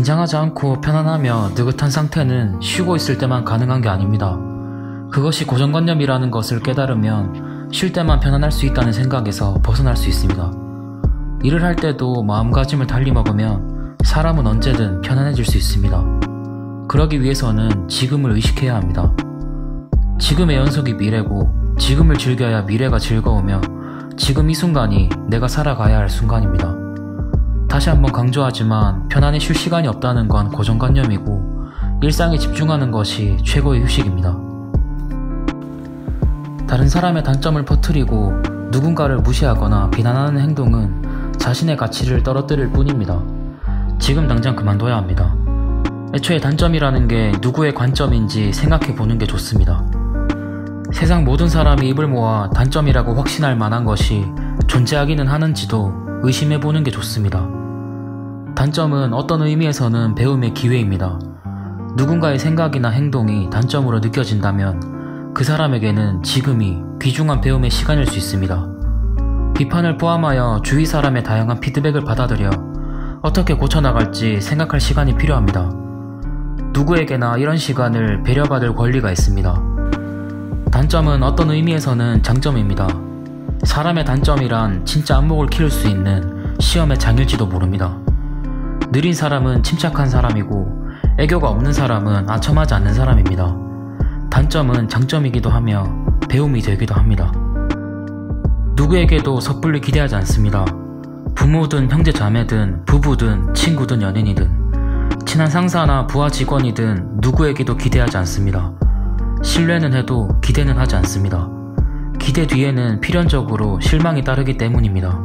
긴장하지 않고 편안하며 느긋한 상태는 쉬고 있을 때만 가능한 게 아닙니다. 그것이 고정관념이라는 것을 깨달으면 쉴 때만 편안할 수 있다는 생각에서 벗어날 수 있습니다. 일을 할 때도 마음가짐을 달리 먹으면 사람은 언제든 편안해질 수 있습니다. 그러기 위해서는 지금을 의식해야 합니다. 지금의 연속이 미래고 지금을 즐겨야 미래가 즐거우며 지금 이 순간이 내가 살아가야 할 순간입니다. 다시 한번 강조하지만 편안히 쉴 시간이 없다는 건 고정관념이고 일상에 집중하는 것이 최고의 휴식입니다. 다른 사람의 단점을 퍼뜨리고 누군가를 무시하거나 비난하는 행동은 자신의 가치를 떨어뜨릴 뿐입니다. 지금 당장 그만둬야 합니다. 애초에 단점이라는 게 누구의 관점인지 생각해 보는 게 좋습니다. 세상 모든 사람이 입을 모아 단점이라고 확신할 만한 것이 존재하기는 하는지도 의심해 보는 게 좋습니다. 단점은 어떤 의미에서는 배움의 기회입니다. 누군가의 생각이나 행동이 단점으로 느껴진다면 그 사람에게는 지금이 귀중한 배움의 시간일 수 있습니다. 비판을 포함하여 주위 사람의 다양한 피드백을 받아들여 어떻게 고쳐나갈지 생각할 시간이 필요합니다. 누구에게나 이런 시간을 배려받을 권리가 있습니다. 단점은 어떤 의미에서는 장점입니다. 사람의 단점이란 진짜 안목을 키울 수 있는 시험의 장일지도 모릅니다. 느린 사람은 침착한 사람이고 애교가 없는 사람은 아첨하지 않는 사람입니다. 단점은 장점이기도 하며 배움이 되기도 합니다. 누구에게도 섣불리 기대하지 않습니다. 부모든 형제자매든 부부든 친구든 연인이든 친한 상사나 부하 직원이든 누구에게도 기대하지 않습니다. 신뢰는 해도 기대는 하지 않습니다. 기대 뒤에는 필연적으로 실망이 따르기 때문입니다.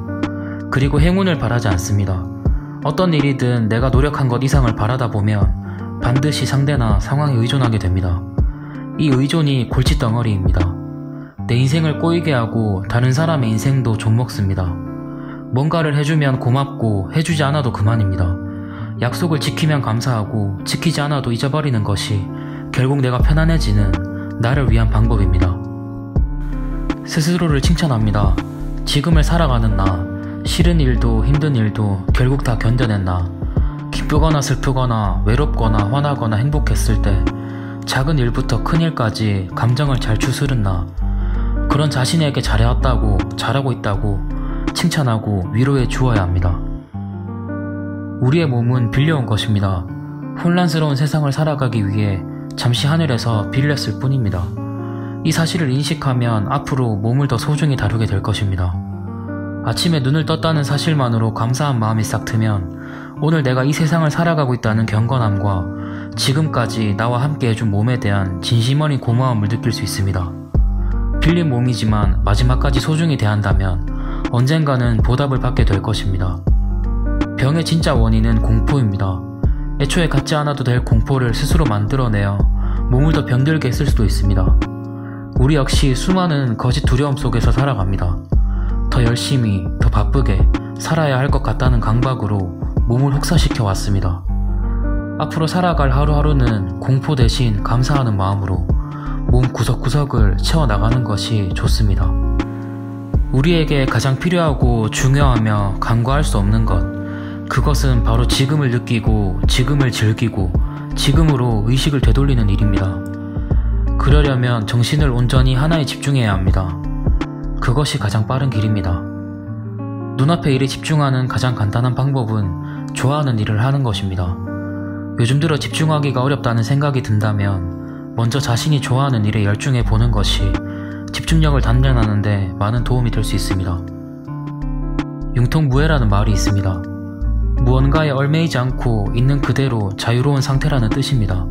그리고 행운을 바라지 않습니다. 어떤 일이든 내가 노력한 것 이상을 바라다 보면 반드시 상대나 상황에 의존하게 됩니다. 이 의존이 골칫덩어리입니다. 내 인생을 꼬이게 하고 다른 사람의 인생도 좀먹습니다. 뭔가를 해주면 고맙고 해주지 않아도 그만입니다. 약속을 지키면 감사하고 지키지 않아도 잊어버리는 것이 결국 내가 편안해지는 나를 위한 방법입니다. 스스로를 칭찬합니다. 지금을 살아가는 나, 싫은 일도 힘든 일도 결국 다 견뎌낸 나, 기쁘거나 슬프거나 외롭거나 화나거나 행복했을 때 작은 일부터 큰 일까지 감정을 잘 추스른 나, 그런 자신에게 잘해왔다고, 잘하고 있다고 칭찬하고 위로해 주어야 합니다. 우리의 몸은 빌려온 것입니다. 혼란스러운 세상을 살아가기 위해 잠시 하늘에서 빌렸을 뿐입니다. 이 사실을 인식하면 앞으로 몸을 더 소중히 다루게 될 것입니다. 아침에 눈을 떴다는 사실만으로 감사한 마음이 싹 트면 오늘 내가 이 세상을 살아가고 있다는 경건함과 지금까지 나와 함께 해준 몸에 대한 진심 어린 고마움을 느낄 수 있습니다. 빌린 몸이지만 마지막까지 소중히 대한다면 언젠가는 보답을 받게 될 것입니다. 병의 진짜 원인은 공포입니다. 애초에 갖지 않아도 될 공포를 스스로 만들어내어 몸을 더 병들게 했을 수도 있습니다. 우리 역시 수많은 거짓 두려움 속에서 살아갑니다. 더 열심히, 더 바쁘게 살아야 할 것 같다는 강박으로 몸을 혹사시켜 왔습니다. 앞으로 살아갈 하루하루는 공포 대신 감사하는 마음으로 몸 구석구석을 채워나가는 것이 좋습니다. 우리에게 가장 필요하고 중요하며 간과할 수 없는 것, 그것은 바로 지금을 느끼고 지금을 즐기고 지금으로 의식을 되돌리는 일입니다. 그러려면 정신을 온전히 하나에 집중해야 합니다. 그것이 가장 빠른 길입니다. 눈앞의 일에 집중하는 가장 간단한 방법은 좋아하는 일을 하는 것입니다. 요즘 들어 집중하기가 어렵다는 생각이 든다면 먼저 자신이 좋아하는 일에 열중해 보는 것이 집중력을 단련하는 데 많은 도움이 될 수 있습니다. 융통무회라는 말이 있습니다. 무언가에 얽매이지 않고 있는 그대로 자유로운 상태라는 뜻입니다.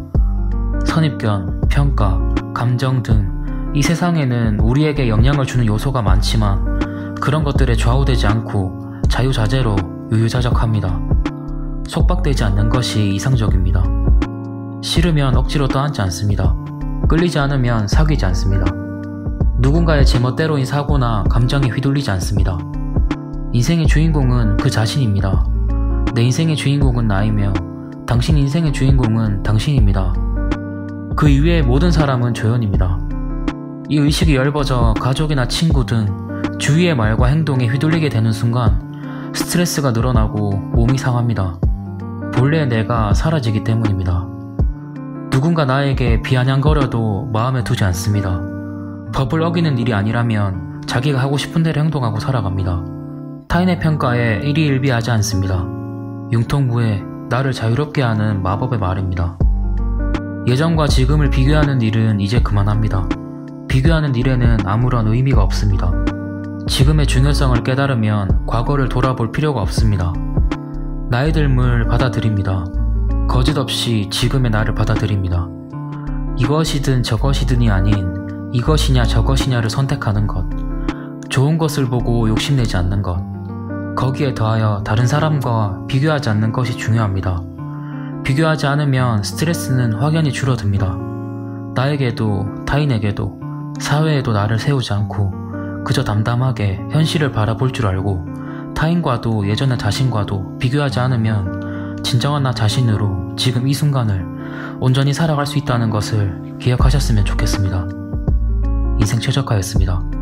선입견, 평가, 감정 등 이 세상에는 우리에게 영향을 주는 요소가 많지만 그런 것들에 좌우되지 않고 자유자재로 유유자적합니다. 속박되지 않는 것이 이상적입니다. 싫으면 억지로 떠안지 않습니다. 끌리지 않으면 사귀지 않습니다. 누군가의 제멋대로인 사고나 감정에 휘둘리지 않습니다. 인생의 주인공은 그 자신입니다. 내 인생의 주인공은 나이며 당신 인생의 주인공은 당신입니다. 그 이외의 모든 사람은 조연입니다. 이 의식이 엷어져 가족이나 친구 등 주위의 말과 행동에 휘둘리게 되는 순간 스트레스가 늘어나고 몸이 상합니다. 본래의 내가 사라지기 때문입니다. 누군가 나에게 비아냥거려도 마음에 두지 않습니다. 법을 어기는 일이 아니라면 자기가 하고 싶은 대로 행동하고 살아갑니다. 타인의 평가에 일희일비하지 않습니다. 융통무회, 나를 자유롭게 하는 마법의 말입니다. 예전과 지금을 비교하는 일은 이제 그만합니다. 비교하는 일에는 아무런 의미가 없습니다. 지금의 중요성을 깨달으면 과거를 돌아볼 필요가 없습니다. 나의 됨을 받아들입니다. 거짓 없이 지금의 나를 받아들입니다. 이것이든 저것이든이 아닌 이것이냐 저것이냐를 선택하는 것. 좋은 것을 보고 욕심내지 않는 것. 거기에 더하여 다른 사람과 비교하지 않는 것이 중요합니다. 비교하지 않으면 스트레스는 확연히 줄어듭니다. 나에게도 타인에게도 사회에도 나를 세우지 않고 그저 담담하게 현실을 바라볼 줄 알고 타인과도 예전의 자신과도 비교하지 않으면 진정한 나 자신으로 지금 이 순간을 온전히 살아갈 수 있다는 것을 기억하셨으면 좋겠습니다. 인생 최적화였습니다.